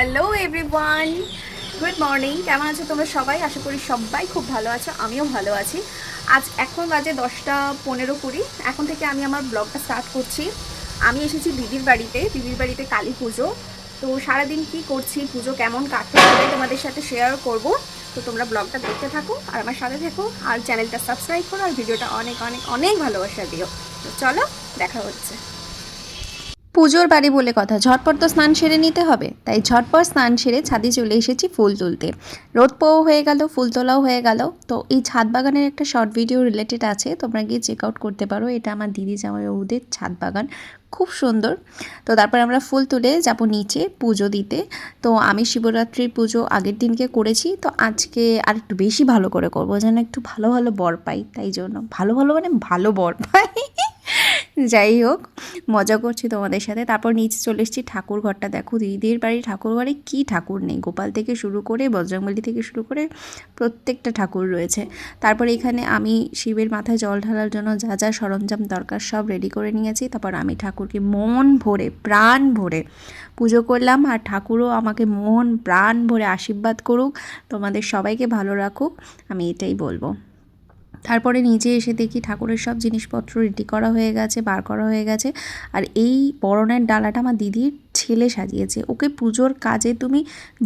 Hello everyone, good morning. কেমন আছো তোমরা সবাই? আশা করি সবাই খুব ভালো আছো, আমিও ভালো আছি। এখন বাজে 10:15-20। এখন থেকে আমি আমার ব্লগটা স্টার্ট করছি। আমি এসেছি দিদির বাড়িতে কালী পুজো। তো সারাদিন কি করছি, পুজো কেমন কাটলো সেটাই তোমাদের সাথে শেয়ার করব। তো তোমরা ব্লগটা দেখতে থাকো আর আমার সাথে থেকো, আর চ্যানেলটা সাবস্ক্রাইব করো, আর ভিডিওটা অনেক অনেক অনেক ভালোবাসা দিও। তো চলো, দেখা হচ্ছে। পুজোর বাড়ি বলে কথা, ঝটপট তো স্নান সেরে নিতে হবে, তাই ঝটপট স্নান সেরে ছাদে চলে এসেছি ফুল তুলতে। রোদ পোও হয়ে গেল, ফুল তোলাও হয়ে গেল। তো এই ছাদ বাগানের একটা শর্ট ভিডিও রিলেটেড আছে, তোমরা গিয়ে চেক আউট করতে পারো। এটা আমার দিদি জামাইবাবুদের ছাদ বাগান, খুব সুন্দর। তো তারপর আমরা ফুল তুলে যাব নিচে পুজো দিতে। তো আমি শিবরাত্রির পুজো আগের দিনকে করেছি, তো আজকে আর একটু বেশি ভালো করে করবো, যেন একটু ভালো ভালো বর পাই। তাই জন্য ভালো ভালো মানে ভালো বর পাই। যাই হোক, মজা করছি তোমাদের সাথে। তারপর নিচে চলে এসেছি, ঠাকুর ঘরটা দেখো। দিদির বাড়ির ঠাকুর ঘরে কী ঠাকুর নেই, গোপাল থেকে শুরু করে বজরংবলী থেকে শুরু করে প্রত্যেকটা ঠাকুর রয়েছে। তারপর এখানে আমি শিবের মাথায় জল ঢালার জন্য যা যা সরঞ্জাম দরকার সব রেডি করে নিয়েছি। তারপর আমি ঠাকুরকে মন ভরে প্রাণ ভরে পুজো করলাম, আর ঠাকুরও আমাকে মন প্রাণ ভরে আশীর্বাদ করুক, তোমাদের সবাইকে ভালো রাখুক, আমি এটাই বলবো। তারপরে নিচে এসে দেখি ঠাকুরের সব জিনিসপত্র রেডি করা হয়ে গেছে, বার করা হয়ে গেছে। আর এই বরণের ডালাটা আমার দিদির ছেলে সাজিয়েছে। ওকে পুজোর কাজে তুমি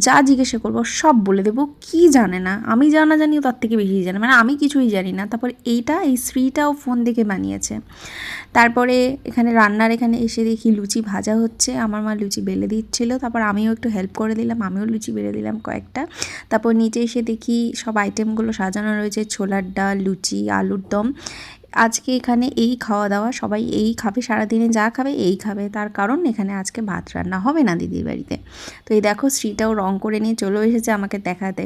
যা জিজ্ঞাসা করবো সব বলে দেবো, কি জানে না, আমি জানা জানিও তার থেকে বেশি জানে, মানে আমি কিছুই জানি না। তারপর এই শ্রীটাও ফোন দেখে বানিয়েছে। তারপরে এখানে এসে দেখি লুচি ভাজা হচ্ছে, আমার মা লুচি বেলে দিচ্ছিল। তারপর আমিও একটু হেল্প করে দিলাম, আমিও লুচি বেলে দিলাম কয়েকটা। তারপর নিচে এসে দেখি সব আইটেমগুলো সাজানো রয়েছে, ছোলার ডাল, লুচি, আলুর দম। আজকে এখানে এই খাওয়া দাওয়া, সবাই এই খাবে, সারাদিনে যা খাবে এই খাবে, তার কারণ এখানে আজকে ভাত রান্না হবে না দিদির বাড়িতে। তো এই দেখো শ্রীটাও রং করে নিয়ে চলে এসেছে আমাকে দেখাতে।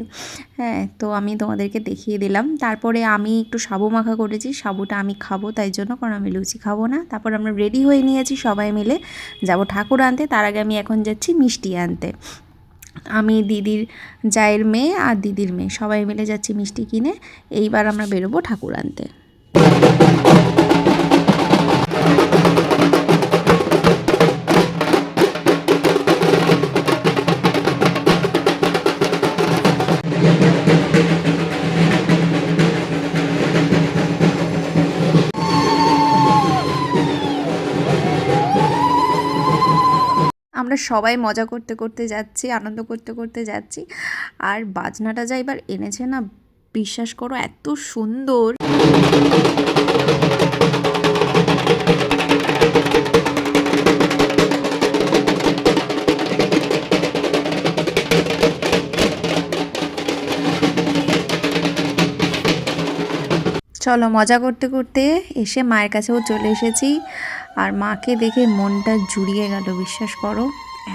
হ্যাঁ, তো আমি তোমাদেরকে দেখিয়ে দিলাম। তারপরে আমি একটু সাবু মাখা করেছি, সাবুটা আমি খাবো তাই জন্য, কারণ আমি লুচি খাবো না। তারপর আমরা রেডি হয়ে নিয়েছি, সবাই মিলে যাব ঠাকুর আনতে। তার আগে আমি এখন যাচ্ছি মিষ্টি আনতে। আমি দিদির জায়ের মেয়ে আর দিদির মেয়ে সবাই মিলে যাচ্ছি মিষ্টি কিনে। এইবার আমরা বেরোবো ঠাকুর আনতে। আমরা সবাই মজা করতে করতে যাচ্ছি, আনন্দ করতে করতে যাচ্ছি। আর বাজনাটা যা এবার এনেছে না, বিশ্বাস করো এত সুন্দর। চলো, মজা করতে করতে এসে মায়ের কাছেও চলে এসেছি। আর মাকে দেখে মনটা জুড়িয়ে গেল, বিশ্বাস করো।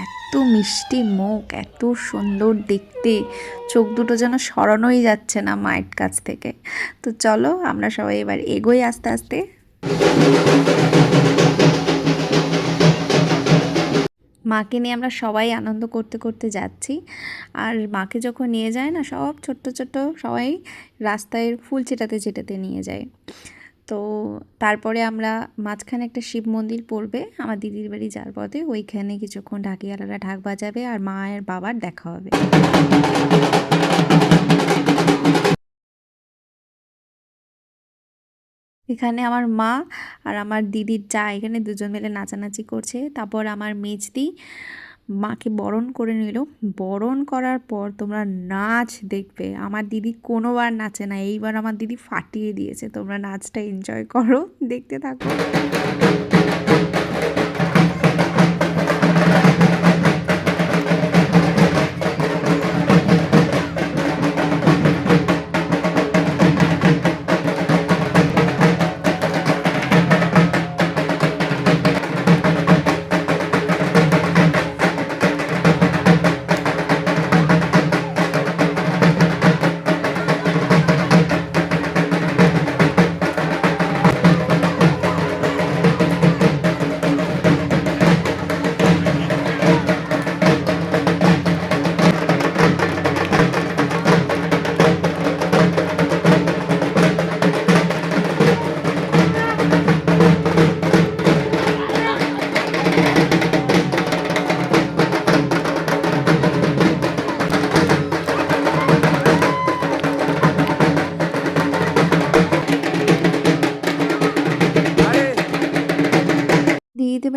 এত মিষ্টি মুখ, এত সুন্দর দেখতে, চোখ দুটো যেন সরানোই যাচ্ছে না মায়ের কাছ থেকে। তো চলো আমরা সবাই এবার এগোই আস্তে আস্তে। মাকে নিয়ে আমরা সবাই আনন্দ করতে করতে যাচ্ছি। আর মাকে যখন নিয়ে যায় না, সব ছোট্ট ছোট্ট সবাই রাস্তায় ফুল ছেটাতে ছেটাতে নিয়ে যায়। তো তারপরে আমরা মাঝখানে একটা শিব মন্দির পড়বে আমার দিদির বাড়ি যাওয়ার পথে, ওইখানে কিছুক্ষণ ঢাকিয়ালারা ঢাক বাজাবে আর মায়ের বাবার দেখা হবে। এখানে আমার মা আর আমার দিদির যা এখানে দুজন মিলে নাচানাচি করছে। তারপর আমার মেজদি মাকে বরণ করে নিল। বরণ করার পর তোমরা নাচ দেখবে, আমার দিদি কোনোবার নাচে না, এইবার আমার দিদি ফাটিয়ে দিয়েছে। তোমরা নাচটা এনজয় করো, দেখতে থাকো।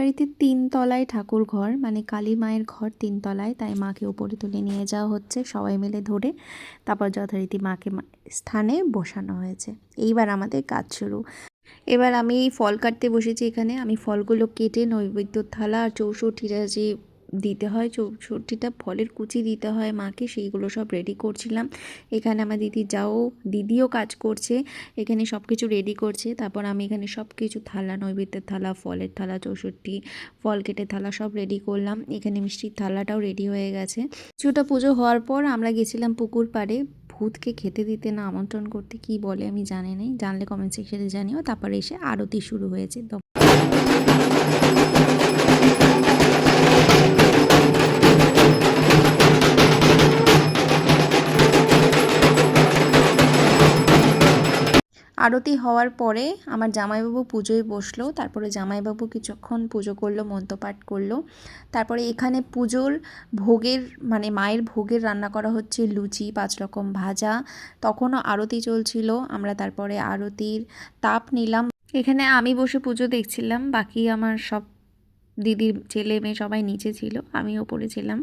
বাড়িতে 3 তলায় ঠাকুর ঘর, মানে কালী মায়ের ঘর 3 তলায়, তাই মাকে উপরে তুলে নিয়ে যাওয়া হচ্ছে সবাই মিলে ধরে। তারপর যথারীতি মাকে স্থানে বসানো হয়েছে। এইবার আমাদের কাজ শুরু। এবার আমি ফল কাটতে বসেছি। এখানে আমি ফলগুলো কেটে নৈবেদ্যর থালা আর চৌষট্টিটা যে দিতে হয়, চৌষট্টিটা ফলের কুচি দিতে হয় মাকে, সেইগুলো সব রেডি করছিলাম। এখানে আমার দিদিও কাজ করছে, এখানে সব কিছু রেডি করছে। তারপর আমি এখানে সব কিছু থালা, নৈবেদ্যের থালা, ফলের থালা, চৌষট্টি ফল কেটে থালা সব রেডি করলাম। এখানে মিষ্টির থালাটাও রেডি হয়ে গেছে। কিছুটা পুজো হওয়ার পর আমরা গেছিলাম পুকুর পাড়ে ভূতকে খেতে দিতে না আমন্ত্রণ করতে, কি বলে আমি জানি না, জানলে কমেন্ট সেকশনে জানিও। তারপরে এসে আরতি শুরু হয়েছে। তো আরতি হওয়ার পরে আমার জামাইবাবু পুজোয় বসলো। তারপরে জামাইবাবু কিছুক্ষণ পুজো করলো, মন্ত্রপাঠ করলো। তারপরে এখানে পুজোর ভোগের, মানে মায়ের ভোগের রান্না করা হচ্ছে লুচি, 5 রকম ভাজা। তখনও আরতি চলছিল। আমরা তারপরে আরতির তাপ নিলাম। এখানে আমি বসে পুজো দেখছিলাম, বাকি আমার সব দিদির ছেলে মেয়ে সবাই নিচে ছিল, আমি ওপরে ছিলাম।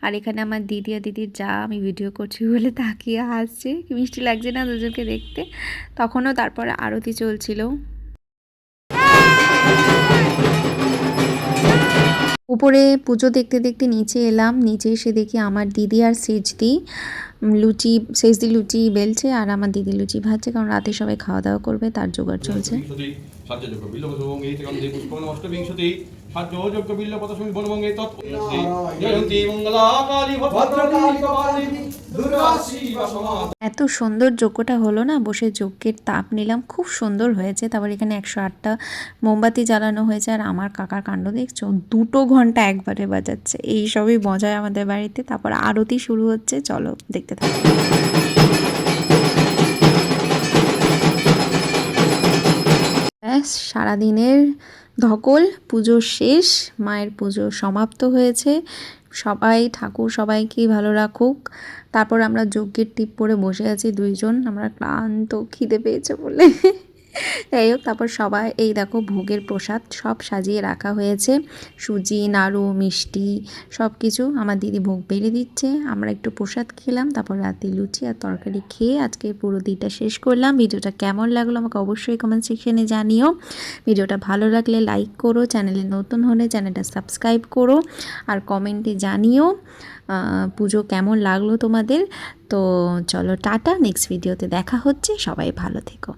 আর এখানে আমার দিদি আর দিদির যা আমি ভিডিও করছি বলে তাকিয়ে হাসছে, কি মিষ্টি লাগছে না দুজনকে দেখতে। তখনও তারপরে আরতি চলছিল। উপরে পুজো দেখতে দেখতে নিচে এলাম। নিচে এসে দেখি আমার দিদি আর সেজদি লুচি বেলছে, আর আমার দিদি লুচি ভাজছে, কারণ রাতে সবাই খাওয়া দাওয়া করবে, তার জোগাড় চলছে। এত সুন্দর যজ্ঞটা হলো না, বসে যজ্ঞের তাপ নিলাম, খুব সুন্দর হয়েছে। তারপর এখানে 108টা মোমবাতি জ্বালানো হয়েছে। আর আমার কাকার কাণ্ড দেখছো, 2 ঘন্টা একবারে বাজাচ্ছে। এই সবই মজায় আমাদের বাড়িতে। তারপর আরতি শুরু হচ্ছে, চলো দেখতে থাকো। ব্যাস, সারাদিনের ধকল, পুজো শেষ, মায়ের পুজো সমাপ্ত হয়েছে। ঠাকুর সবাইকেই ভালো রাখুক। তারপর আমরা যজ্ঞের টিপ পরে বসে আছি 2জন, আমরা ক্লান্ত, খিদে পেয়েছে বলে। যাই হোক, তারপর সবাই এই দেখো ভোগের প্রসাদ সব সাজিয়ে রাখা হয়েছে, সুজি, নাড়ু, মিষ্টি সব কিছু। আমার দিদি ভোগ বেড়ে দিচ্ছে, আমরা একটু প্রসাদ খেলাম। তারপর রাতে লুচি আর তরকারি খেয়ে আজকে পুরো দিনটা শেষ করলাম। ভিডিওটা কেমন লাগলো আমাকে অবশ্যই কমেন্ট সেকশনে জানিও। ভিডিওটা ভালো লাগলে লাইক করো, চ্যানেলে নতুন হলে চ্যানেলটা সাবস্ক্রাইব করো, আর কমেন্টে জানিও পুজো কেমন লাগলো তোমাদের। তো চলো টাটা, নেক্সট ভিডিওতে দেখা হচ্ছে, সবাই ভালো থেকো।